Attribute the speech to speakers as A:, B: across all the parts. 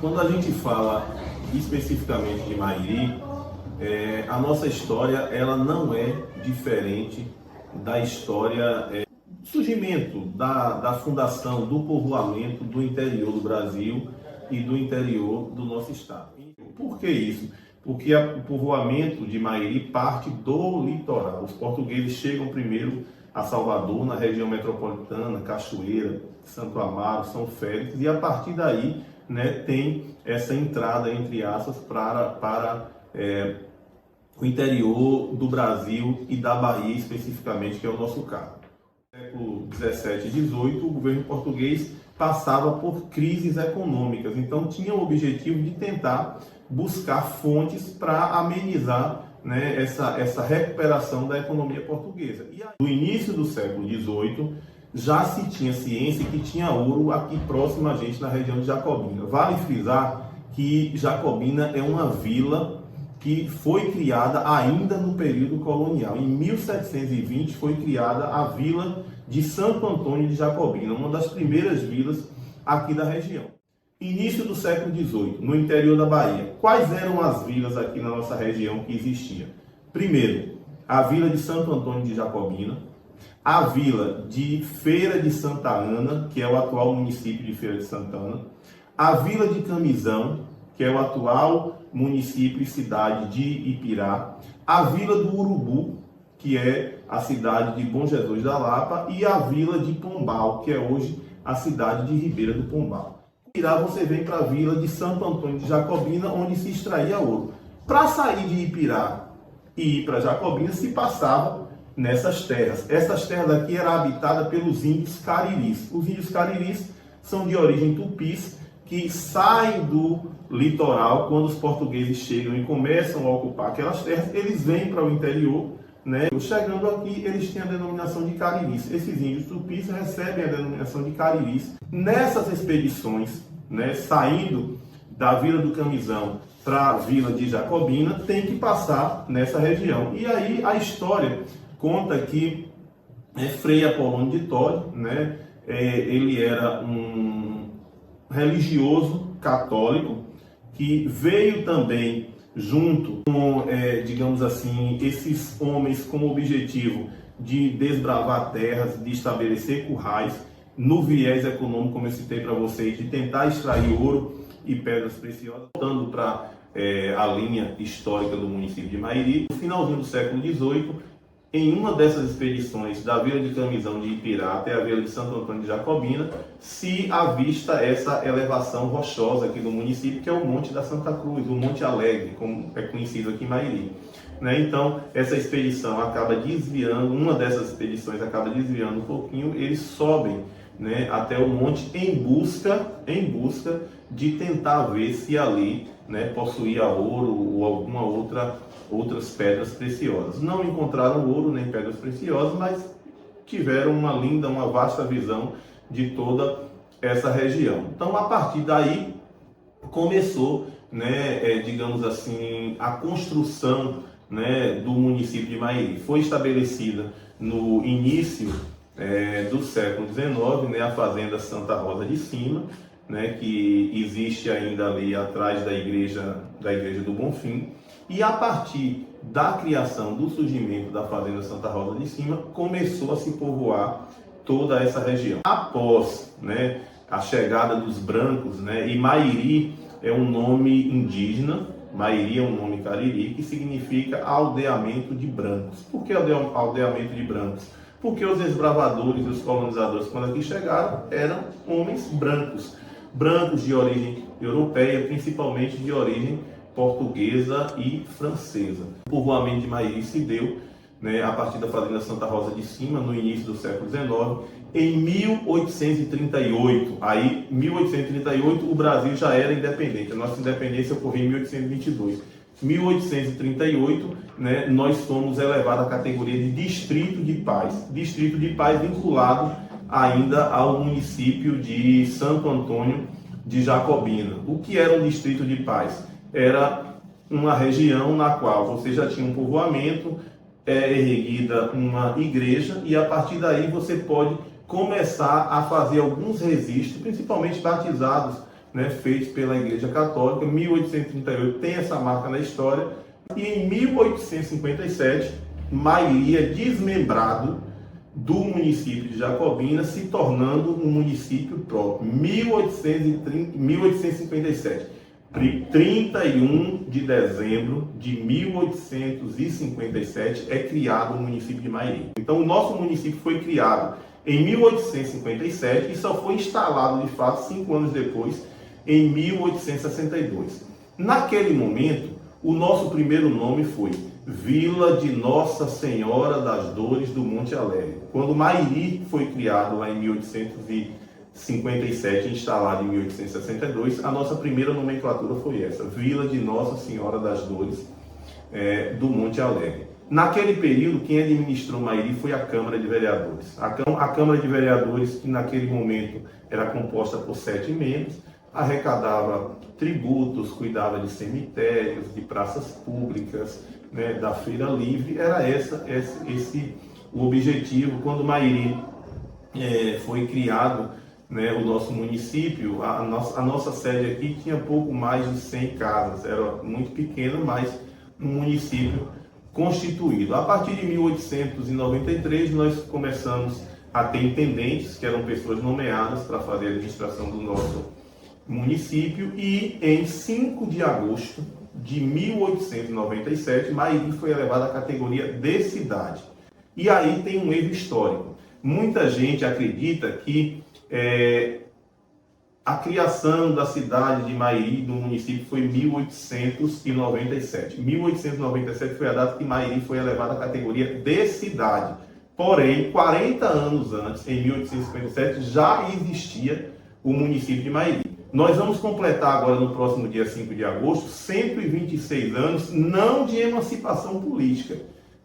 A: Quando a gente fala especificamente de Mairi, a nossa história ela não é diferente da história do surgimento, da fundação, do povoamento do interior do Brasil e do interior do nosso estado. Por que isso? Porque o povoamento de Mairi parte do litoral. Os portugueses chegam primeiro a Salvador, na região metropolitana, Cachoeira, Santo Amaro, São Félix, e a partir daí, tem essa entrada, entre aspas, para o interior do Brasil e da Bahia especificamente, que é o nosso caso. No século 17 e 18, o governo português passava por crises econômicas, então tinha o objetivo de tentar buscar fontes para amenizar essa recuperação da economia portuguesa. E no início do século XVIII, já se tinha ciência que tinha ouro aqui próximo a gente, na região de Jacobina. Vale frisar que Jacobina é uma vila que foi criada ainda no período colonial. Em 1720 foi criada a vila de Santo Antônio de Jacobina, uma das primeiras vilas aqui da região. Início do século XVIII, no interior da Bahia. Quais eram as vilas aqui na nossa região que existiam? Primeiro, a vila de Santo Antônio de Jacobina, a vila de Feira de Santa Ana, que é o atual município de Feira de Santana, a vila de Camisão, que é o atual município e cidade de Ipirá, a vila do Urubu, que é a cidade de Bom Jesus da Lapa, e a vila de Pombal, que é hoje a cidade de Ribeira do Pombal. Ipirá você vem para a vila de Santo Antônio de Jacobina, onde se extraía ouro. Para sair de Ipirá e ir para Jacobina, se passava nessas terras. Essas terras aqui eram habitadas pelos índios cariris. Os índios cariris são de origem tupis, que saem do litoral quando os portugueses chegam e começam a ocupar aquelas terras. Eles vêm para o interior, Chegando aqui, eles têm a denominação de cariris. Esses índios tupis recebem a denominação de cariris. Nessas expedições, saindo da Vila do Camisão para a Vila de Jacobina, tem que passar nessa região. E aí a história conta que Frei Apolônio de Todi, ele era um religioso católico que veio também junto com, digamos assim, esses homens com o objetivo de desbravar terras, de estabelecer currais, no viés econômico, como eu citei para vocês, de tentar extrair ouro e pedras preciosas. Voltando para a linha histórica do município de Mairi, no finalzinho do século XVIII, em uma dessas expedições da Vila de Camisão de Ipirá até a Vila de Santo Antônio de Jacobina, se avista essa elevação rochosa aqui do município, que é o Monte da Santa Cruz, o Monte Alegre, como é conhecido aqui em Mairi. Então, essa expedição acaba desviando, uma dessas expedições acaba desviando um pouquinho, eles sobem até o monte em busca de tentar ver se ali possuía ouro ou alguma outras pedras preciosas. Não encontraram ouro nem pedras preciosas, mas tiveram uma vasta visão de toda essa região. Então, a partir daí, começou, digamos assim, a construção do município de Mairi. Foi estabelecida no início do século XIX, a Fazenda Santa Rosa de Cima, que existe ainda ali atrás da igreja do Bonfim. E a partir da criação, do surgimento da Fazenda Santa Rosa de Cima, começou a se povoar toda essa região. Após a chegada dos brancos, e Mairi é um nome indígena, Mairi é um nome cariri, que significa aldeamento de brancos. Por que aldeamento de brancos? Porque os desbravadores e os colonizadores, quando aqui chegaram, eram homens brancos de origem europeia, principalmente de origem portuguesa e francesa. O povoamento de Mairi se deu a partir da Fazenda Santa Rosa de Cima, no início do século XIX. Em 1838, em 1838 o Brasil já era independente. A nossa independência ocorreu em 1822. Em 1838, nós fomos elevados à categoria de Distrito de Paz. Distrito de Paz vinculado ainda ao município de Santo Antônio de Jacobina. O que era um Distrito de Paz? Era uma região na qual você já tinha um povoamento, erguida uma igreja, e a partir daí você pode começar a fazer alguns registros, principalmente batizados, né, feitos pela Igreja Católica. 1838 tem essa marca na história. E em 1857, Mairi é desmembrado do município de Jacobina, se tornando um município próprio. 1857. 31 de dezembro de 1857 é criado o município de Mairi. Então, o nosso município foi criado em 1857 e só foi instalado, de fato, 5 anos depois, em 1862. Naquele momento, o nosso primeiro nome foi Vila de Nossa Senhora das Dores do Monte Alegre. Quando Mairi foi criado lá em 1857, instalado em 1862, a nossa primeira nomenclatura foi essa, Vila de Nossa Senhora das Dores do Monte Alegre. Naquele período, quem administrou Mairi foi a Câmara de Vereadores. A Câmara de Vereadores, que naquele momento era composta por 7 membros, arrecadava tributos, cuidava de cemitérios, de praças públicas, né, da feira livre. Era esse o objetivo. Quando Mairi foi criado, né, o nosso município, a nossa sede aqui tinha pouco mais de 100 casas, era muito pequeno, mas um município constituído. A partir de 1893, nós começamos a ter intendentes, que eram pessoas nomeadas para fazer a administração do nosso município, e em 5 de agosto de 1897, Mairi foi elevada à categoria de cidade. E aí tem um erro histórico. Muita gente acredita que a criação da cidade de Mairi, do município, foi em 1897. 1897 foi a data que Mairi foi elevada à categoria de cidade. Porém, 40 anos antes, em 1857, já existia o município de Mairi. Nós vamos completar agora, no próximo dia 5 de agosto, 126 anos, não de emancipação política.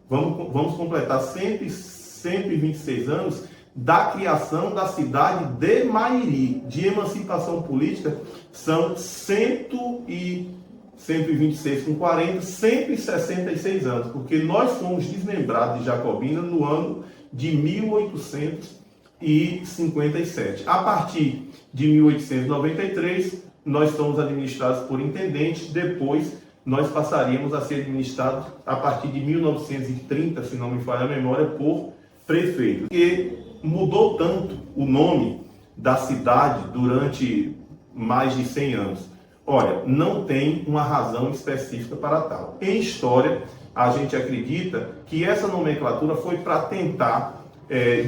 A: Vamos completar 126 anos da criação da cidade de Mairi. De emancipação política são 126 com 40, 166 anos, porque nós fomos desmembrados de Jacobina no ano de 1857. A partir de 1893, nós somos administrados por intendentes, depois nós passaríamos a ser administrados a partir de 1930, se não me falha a memória, por prefeito. E mudou tanto o nome da cidade durante mais de 100 anos. Olha, não tem uma razão específica para tal. Em história, a gente acredita que essa nomenclatura foi para tentar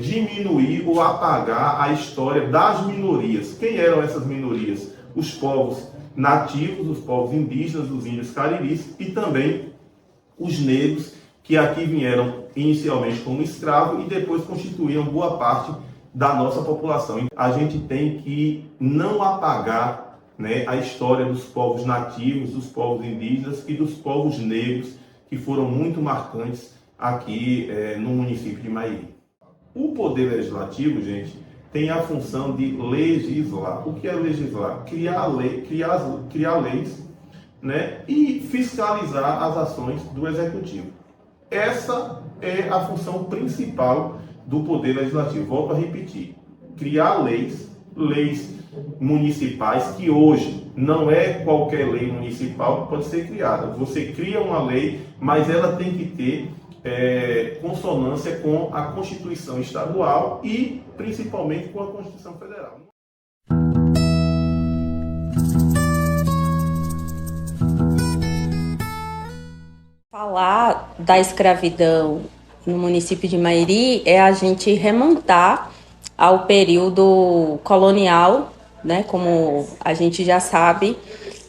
A: diminuir ou apagar a história das minorias. Quem eram essas minorias? Os povos nativos, os povos indígenas, os índios cariris, e também os negros, que aqui vieram inicialmente como escravos e depois constituíram boa parte da nossa população. A gente tem que não apagar, né, a história dos povos nativos, dos povos indígenas e dos povos negros, que foram muito marcantes aqui no município de Mairi. O Poder Legislativo, gente, tem a função de legislar. O que é legislar? Criar leis, né, e fiscalizar as ações do Executivo. Essa é a função principal do Poder Legislativo. Volto a repetir. Criar leis municipais, que hoje não é qualquer lei municipal que pode ser criada. Você cria uma lei, mas ela tem que ter consonância com a Constituição Estadual e principalmente com a Constituição Federal.
B: Falar da escravidão no município de Mairi é a gente remontar ao período colonial, né? Como a gente já sabe,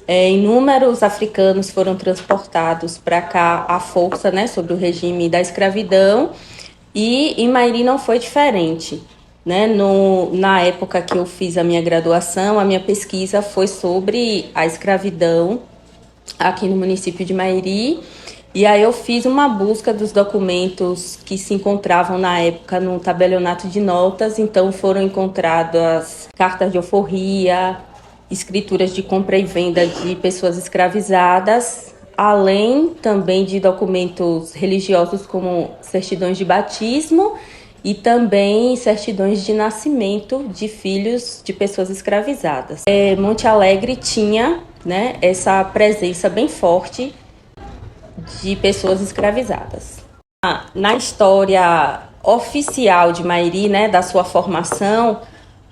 B: inúmeros africanos foram transportados para cá à força, né, sobre o regime da escravidão, e em Mairi não foi diferente, né? Na época que eu fiz a minha graduação, a minha pesquisa foi sobre a escravidão aqui no município de Mairi, e aí eu fiz uma busca dos documentos que se encontravam na época no tabelionato de notas. Então foram encontradas cartas de alforria, escrituras de compra e venda de pessoas escravizadas, além também de documentos religiosos como certidões de batismo e também certidões de nascimento de filhos de pessoas escravizadas. Monte Alegre tinha, né, essa presença bem forte de pessoas escravizadas. Na história oficial de Mairi, né, da sua formação,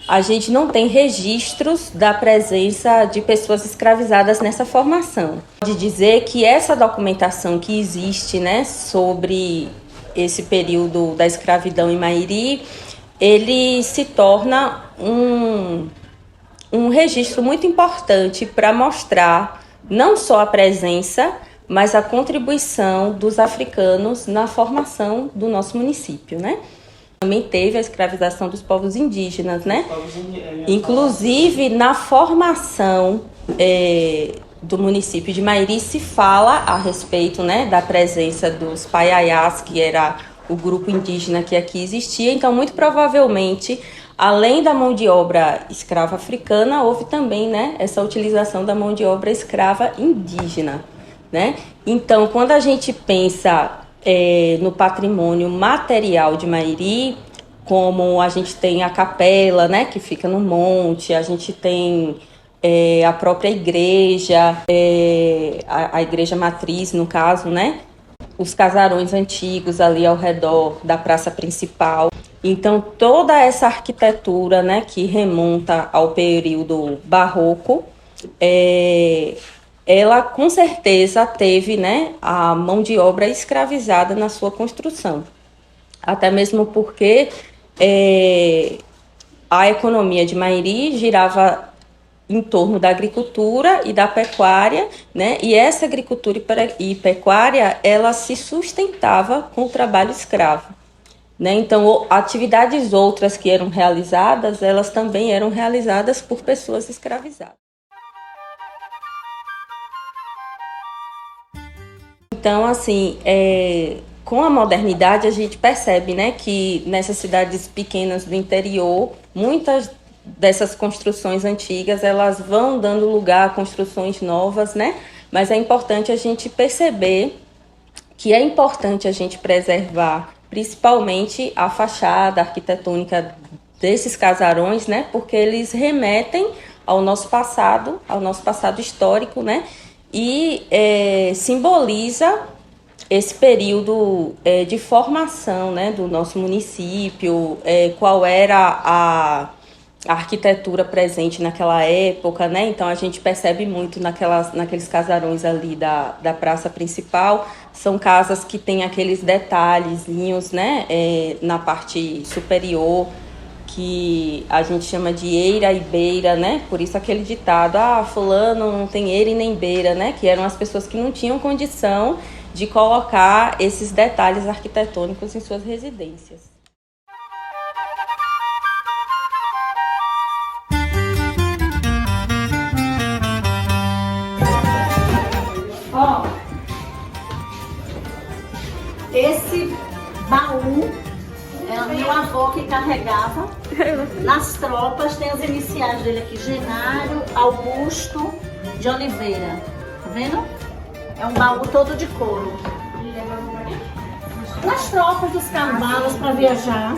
B: a gente não tem registros da presença de pessoas escravizadas nessa formação. Pode dizer que essa documentação que existe, né, sobre esse período da escravidão em Mairi, ele se torna um registro muito importante para mostrar não só a presença, mas a contribuição dos africanos na formação do nosso município, né? Também teve a escravização dos povos indígenas, né? Inclusive, na formação do município de Mairi se fala a respeito, né, da presença dos paiaiás, que era o grupo indígena que aqui existia. Então, muito provavelmente, além da mão de obra escrava africana, houve também, né, essa utilização da mão de obra escrava indígena, né? Então, quando a gente pensa no patrimônio material de Mairi, como a gente tem a capela, né, que fica no monte, a gente tem a própria igreja, a igreja matriz, no caso, né, os casarões antigos ali ao redor da praça principal. Então, toda essa arquitetura, né, que remonta ao período barroco, ela com certeza teve, né, a mão de obra escravizada na sua construção. Até mesmo porque a economia de Mairi girava em torno da agricultura e da pecuária, né? E essa agricultura e pecuária, ela se sustentava com o trabalho escravo, né? Então, atividades outras que eram realizadas, elas também eram realizadas por pessoas escravizadas. Então, assim, com a modernidade, a gente percebe, né, que nessas cidades pequenas do interior, muitas dessas construções antigas, elas vão dando lugar a construções novas, né? Mas é importante a gente perceber que é importante a gente preservar, principalmente a fachada arquitetônica desses casarões, né? Porque eles remetem ao nosso passado histórico, né? E simboliza esse período de formação, né, do nosso município, qual era a arquitetura presente naquela época, né? Então a gente percebe muito naqueles casarões ali da praça principal. São casas que têm aqueles detalhezinhos, né, na parte superior, que a gente chama de eira e beira, né? Por isso aquele ditado, fulano não tem eira e nem beira, né? Que eram as pessoas que não tinham condição de colocar esses detalhes arquitetônicos em suas residências.
C: Esse baú é o meu avô que carregava nas tropas. Tem as iniciais dele aqui: Genário Augusto de Oliveira. Tá vendo? É um baú todo de couro. Nas tropas dos cavalos para viajar.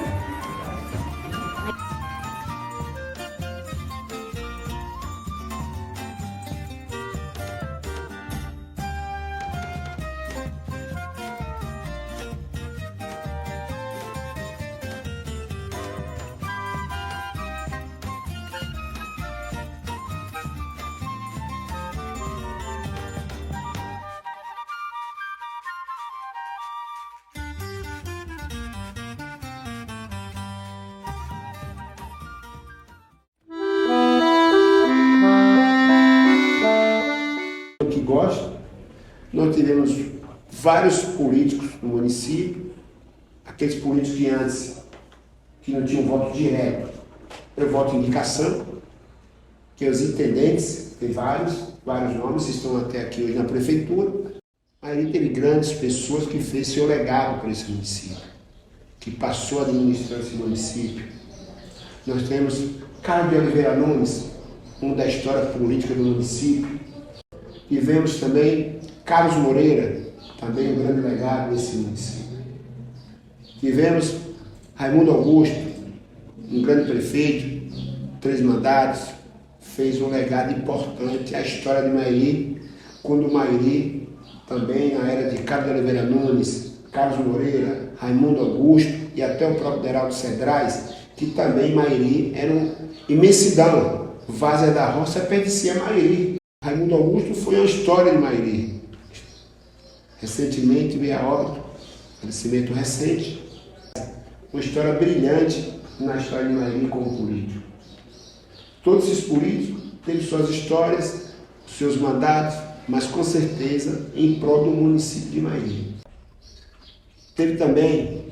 D: Que gosta, nós tivemos vários políticos no município, aqueles políticos que antes que não tinham voto direto, eu voto indicação, que é os intendentes, tem vários nomes, estão até aqui hoje na prefeitura. Aí teve grandes pessoas que fez seu legado para esse município, que passou a administrar esse município. Nós temos Carlos de Oliveira Nunes, um da história política do município. Tivemos também Carlos Moreira, também um grande legado nesse município. Tivemos Raimundo Augusto, um grande prefeito, 3 mandatos, fez um legado importante à história de Mairi, quando Mairi, também na era de Carlos de Oliveira Nunes, Carlos Moreira, Raimundo Augusto e até o próprio Deraldo Cedrais, que também Mairi era uma imensidão. Várzea da Roça pertencia a Mairi. Raimundo Augusto foi uma história de Mairi. Recentemente veio a óbito, falecimento recente, uma história brilhante na história de Mairi como político. Todos esses políticos têm suas histórias, seus mandatos, mas com certeza em prol do município de Mairi. Teve também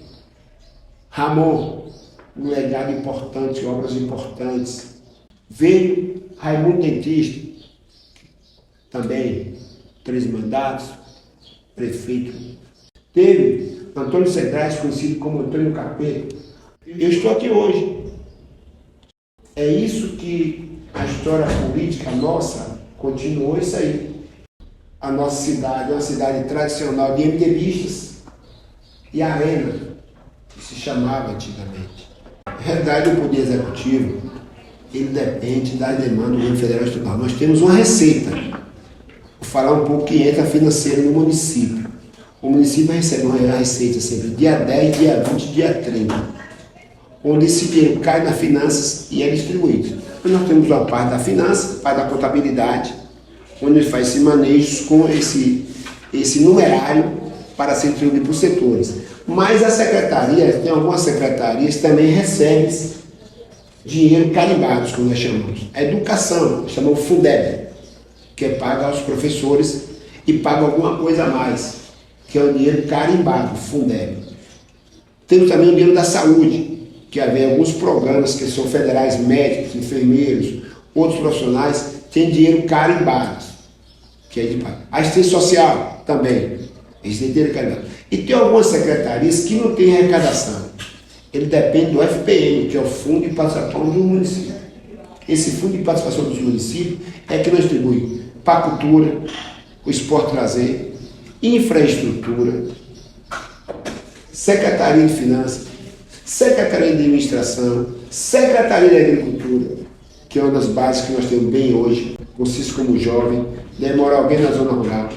D: Ramon, um legado importante, obras importantes. Veio Raimundo Dentista, também 3 mandatos, prefeito. Teve Antônio Cedrais, conhecido como Antônio Capeta. Eu estou aqui hoje. É isso que a história política nossa continuou isso aí. A nossa cidade é uma cidade tradicional de MDBistas e Arena, que se chamava antigamente. Na realidade, o Poder Executivo, ele depende das demandas do governo federal e estadual. Nós temos uma receita. Vou falar um pouco que entra financeiro no município. O município recebe uma receita sempre dia 10, dia 20, dia 30, onde esse dinheiro cai nas finanças e é distribuído. Então, nós temos uma parte da finança, parte da contabilidade, onde faz esse manejo com esse numerário para ser distribuído para os setores. Mas a secretaria, tem algumas secretarias que também recebem dinheiro carimbados, como nós chamamos. A educação, chamamos Fundeb, que é paga aos professores e paga alguma coisa a mais, que é o dinheiro carimbado, Fundeb. Temos também o dinheiro da saúde, que havia alguns programas que são federais, médicos, enfermeiros, outros profissionais, têm dinheiro carimbado, que é de pago. A assistência social também, eles têm dinheiro carimbado. E tem algumas secretarias que não têm arrecadação. Ele depende do FPM, que é o Fundo de Participação do Município. Esse Fundo de Participação dos Municípios é que nós distribui para a cultura, o esporte e lazer, infraestrutura, Secretaria de Finanças, Secretaria de Administração, Secretaria de Agricultura, que é uma das bases que nós temos bem hoje, vocês como jovem, demora alguém na zona rural.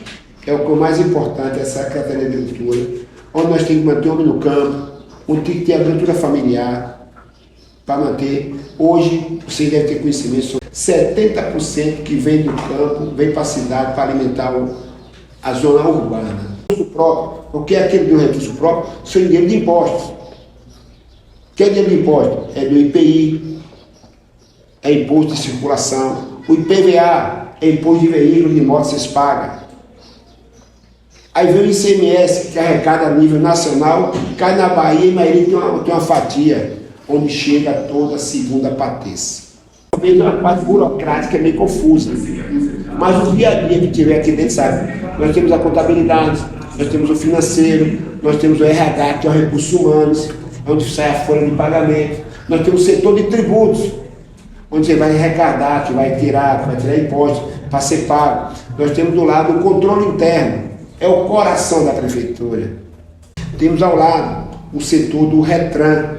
D: É o que é mais importante, é a Secretaria de Agricultura, onde nós temos que manter o homem no campo, onde tem que ter agricultura familiar, para manter. Hoje, vocês devem ter conhecimento sobre 70% que vem do campo, vem para a cidade para alimentar a zona urbana. O que é aquele do recurso próprio? São dinheiro de impostos. O que é dinheiro de impostos? É do IPI, é imposto de circulação. O IPVA é imposto de veículos de moto, vocês pagam. Aí vem o ICMS, que é arrecada a nível nacional, cai na Bahia e Mairi tem uma fatia, onde chega toda segunda para terça. Talvez uma parte burocrática meio confusa, mas o dia a dia que tiver aqui dentro, sabe? Nós temos a contabilidade, nós temos o financeiro, nós temos o RH, que é o recursos humanos, onde sai a folha de pagamento, nós temos o setor de tributos, onde você vai arrecadar, que vai tirar impostos para ser pago. Nós temos do lado o controle interno, é o coração da prefeitura. Temos ao lado o setor do RETRAN,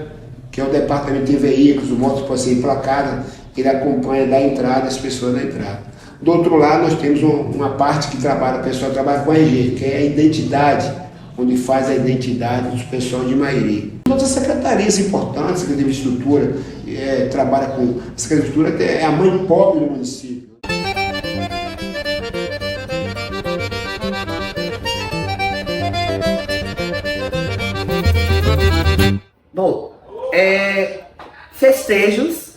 D: que é o departamento de veículos, o moto pode ser emplacado, ele acompanha da entrada as pessoas da entrada. Do outro lado, nós temos uma parte que trabalha, o pessoal trabalha com a RG, que é a identidade, onde faz a identidade dos pessoal de Mairi. Outras secretarias importantes, Secretaria de Infraestrutura, trabalha com... A Secretaria de Infraestrutura é a mãe pobre do município.
E: Bom, festejos,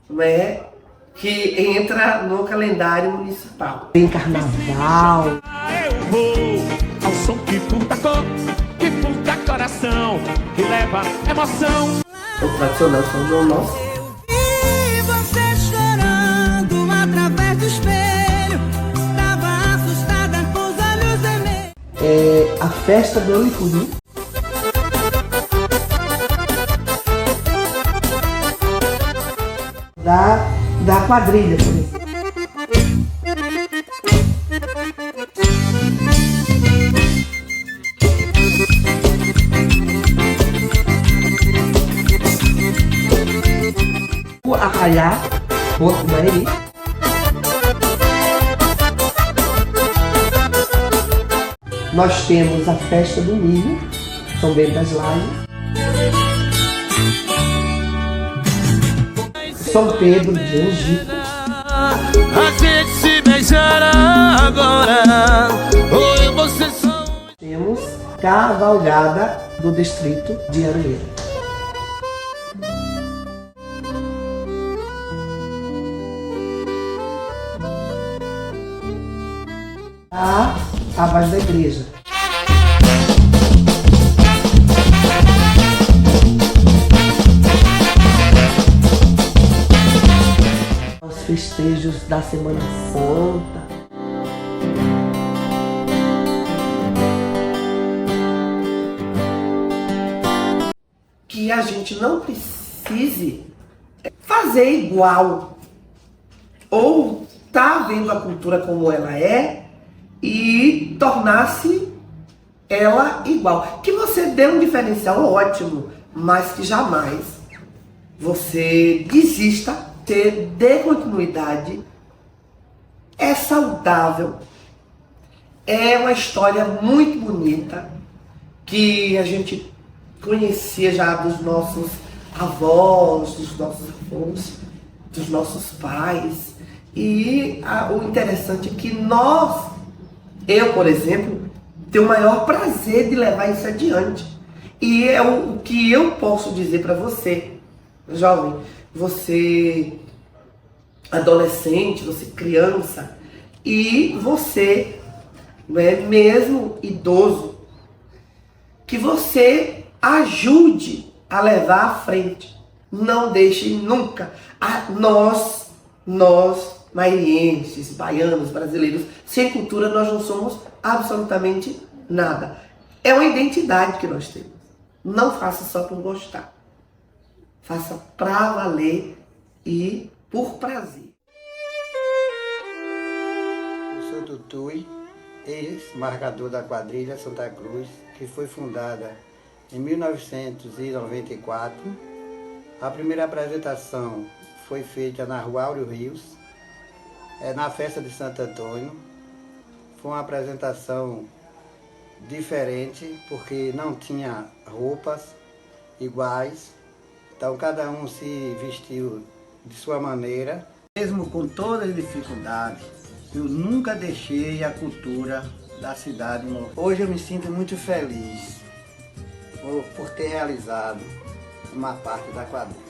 E: né, que entra no calendário municipal.
F: Tem carnaval.
G: Eu vou ao som que furta cor, que furta coração, que leva emoção.
E: É o tradicional São João nosso.
H: E você chorando através do espelho, tava assustada com os olhos vermelhos.
F: É a festa do Alicuri. Da quadrilha, por exemplo. Aiá, Porto Mairi. Nós temos a festa do milho, São Bento das Lajes. São Pedro de Angico.
G: A gente se beijará agora. Ou eu vou ser só.
F: Temos Cavalgada do distrito de Aroeira. A voz da igreja. Os festejos da Semana Santa. Que a gente não precise fazer igual ou tá vendo a cultura como ela é e tornar-se ela igual. Que você dê um diferencial ótimo, mas que jamais você desista, você dê continuidade. É saudável. É uma história muito bonita que a gente conhecia já dos nossos avós, dos nossos avós, dos nossos pais. E o interessante é que eu, por exemplo, tenho o maior prazer de levar isso adiante. E é o que eu posso dizer para você, jovem, você adolescente, você criança e você, mesmo idoso, que você ajude a levar à frente. Não deixe nunca. Nós mairienses, baianos, brasileiros, sem cultura nós não somos absolutamente nada. É uma identidade que nós temos. Não faça só por gostar. Faça pra valer e por prazer.
I: Eu sou Tutui, ex-marcador da quadrilha Santa Cruz, que foi fundada em 1994. A primeira apresentação foi feita na Rua Áureo Rios, na festa de Santo Antônio. Foi uma apresentação diferente, porque não tinha roupas iguais, então cada um se vestiu de sua maneira. Mesmo com todas as dificuldades, eu nunca deixei a cultura da cidade morrer. Hoje eu me sinto muito feliz por ter realizado uma parte da quadrilha.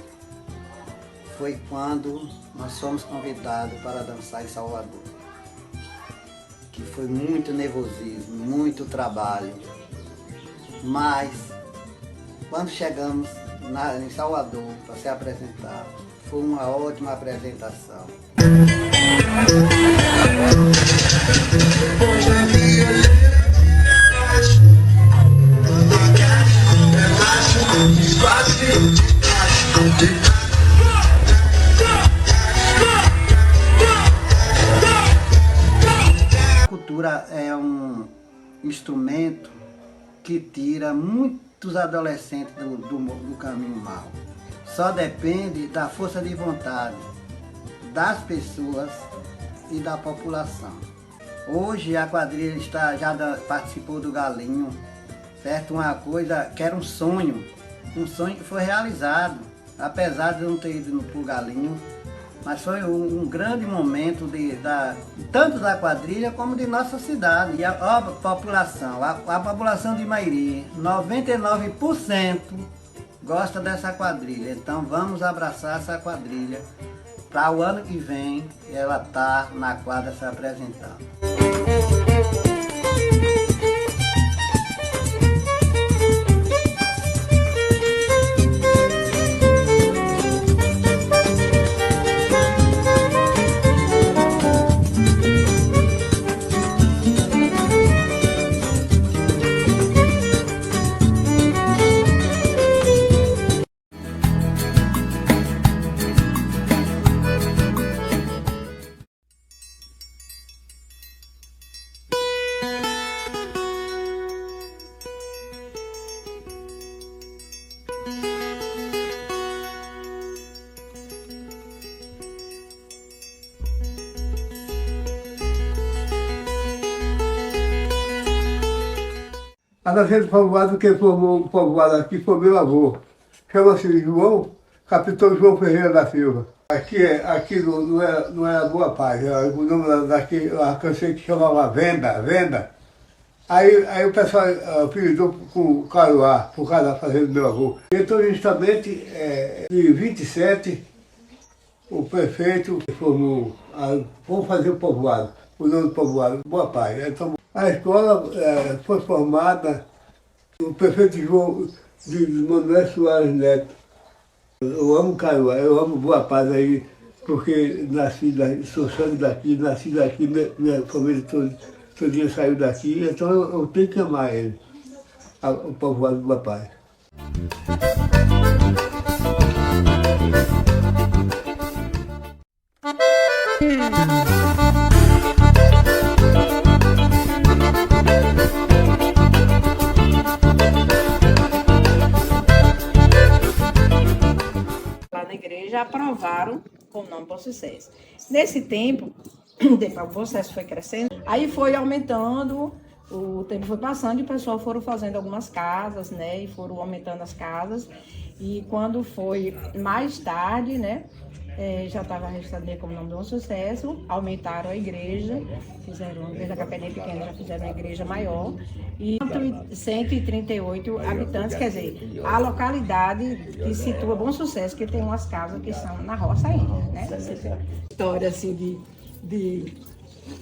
I: Foi quando nós fomos convidados para dançar em Salvador, que foi muito nervosismo, muito trabalho, mas quando chegamos em Salvador para se apresentar, foi uma ótima apresentação. A cultura é um instrumento que tira muitos adolescentes do caminho mau. Só depende da força de vontade das pessoas e da população. Hoje a quadrilha já participou do Galinho, certo? Uma coisa que era um sonho que foi realizado, apesar de eu não ter ido pro Galinho, mas foi um grande momento tanto da quadrilha como de nossa cidade. E a população de Mairi, 99% gosta dessa quadrilha, então vamos abraçar essa quadrilha para o ano que vem ela tá na quadra se apresentando.
J: A nascente do povoado, quem formou o povoado aqui foi meu avô. Chama-se João, capitão João Ferreira da Silva. Aqui não era Boa Paz, o nome daqui, a canção que chamava Venda. Aí o pessoal apelidou com Caruá, por causa da fazenda do meu avô. Então, justamente, em 27, o prefeito formou, vamos fazer o povoado, o nome do povoado, Boa Paz. Então, a escola foi formada, o prefeito João de Manuel Soares Neto. Eu amo Caruá, eu amo Boa Paz aí, porque sou sangue daqui, nasci daqui, minha família todinha saiu daqui, então eu tenho que amar ele, o povoado do Boa Paz.
K: Lá na igreja aprovaram com o nome Bom Sucesso. Nesse tempo, depois o Bom Sucesso foi crescendo, aí foi aumentando, o tempo foi passando e o pessoal foram fazendo algumas casas, né? E foram aumentando as casas. E quando foi mais tarde, né? Já estava registrado como nome do Bom Sucesso, aumentaram a igreja, fizeram uma igreja da capelinha pequena, já fizeram uma igreja maior, e 138 habitantes, quer dizer, a localidade que situa Bom Sucesso, que tem umas casas que são na roça ainda, né? História assim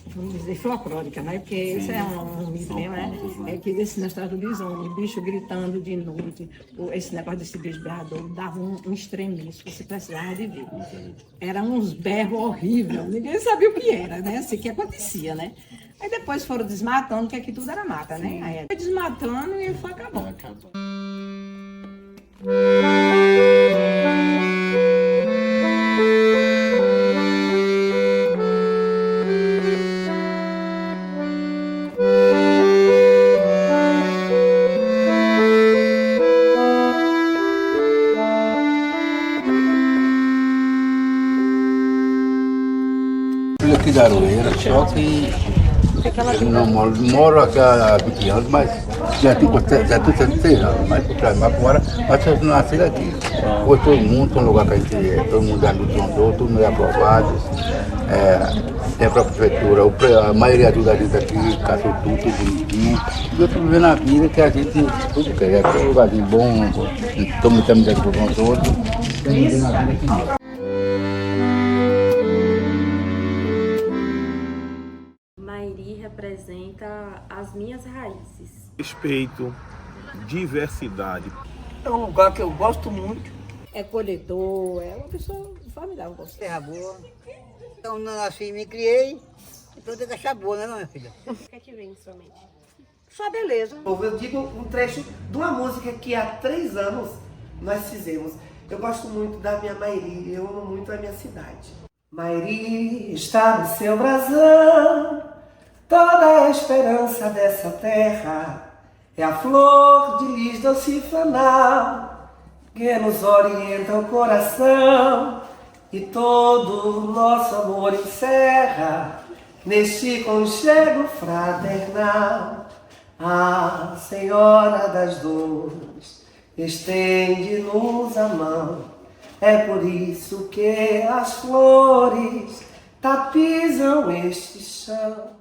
K: vamos dizer, folclórica, né? Porque isso é um mito mesmo, né? É que desse negócio do bisonho, bicho gritando de noite, esse negócio desse bicho berrador, dava um extremista, você precisava de ver. Era uns berros horríveis, ninguém sabia o que era, né? Assim que acontecia, né? Aí depois foram desmatando, que aqui tudo era mata, né? Aí foi desmatando e foi acabando.
L: Aqui da Aroeira, só que eu não moro aqui há 20 anos, mas já tenho 76 anos, mas fora, mas eu nasci aqui. Hoje todo mundo tem um lugar para a gente ir, todo mundo é amigo de um do outro, todo mundo é aprovado, tem a própria prefeitura, a maioria tudo ali daqui, caçou tudo bonitinho. E eu estou vivendo a vida que a gente tudo quer, é um lugarzinho bom, estou muito amizade com os outros, estou vivendo a vida aqui.
B: Representa as minhas raízes.
A: Respeito, diversidade.
E: É um lugar que eu gosto muito.
K: É colhedor, é uma pessoa formidável.
I: Terra boa. Então, não nasci e me criei, então tem que achar boa, né, minha filha?
B: O que é que vem em sua mente?
K: Só beleza.
F: Eu digo um trecho de uma música que há 3 anos nós fizemos. Eu gosto muito da minha Mairi, eu amo muito a minha cidade. Mairi está no seu brasão, toda a esperança dessa terra é a flor de lis doce fanal que nos orienta o coração e todo o nosso amor encerra neste conchego fraternal. A Senhora das Dores estende-nos a mão, é por isso que as flores tapizam este chão.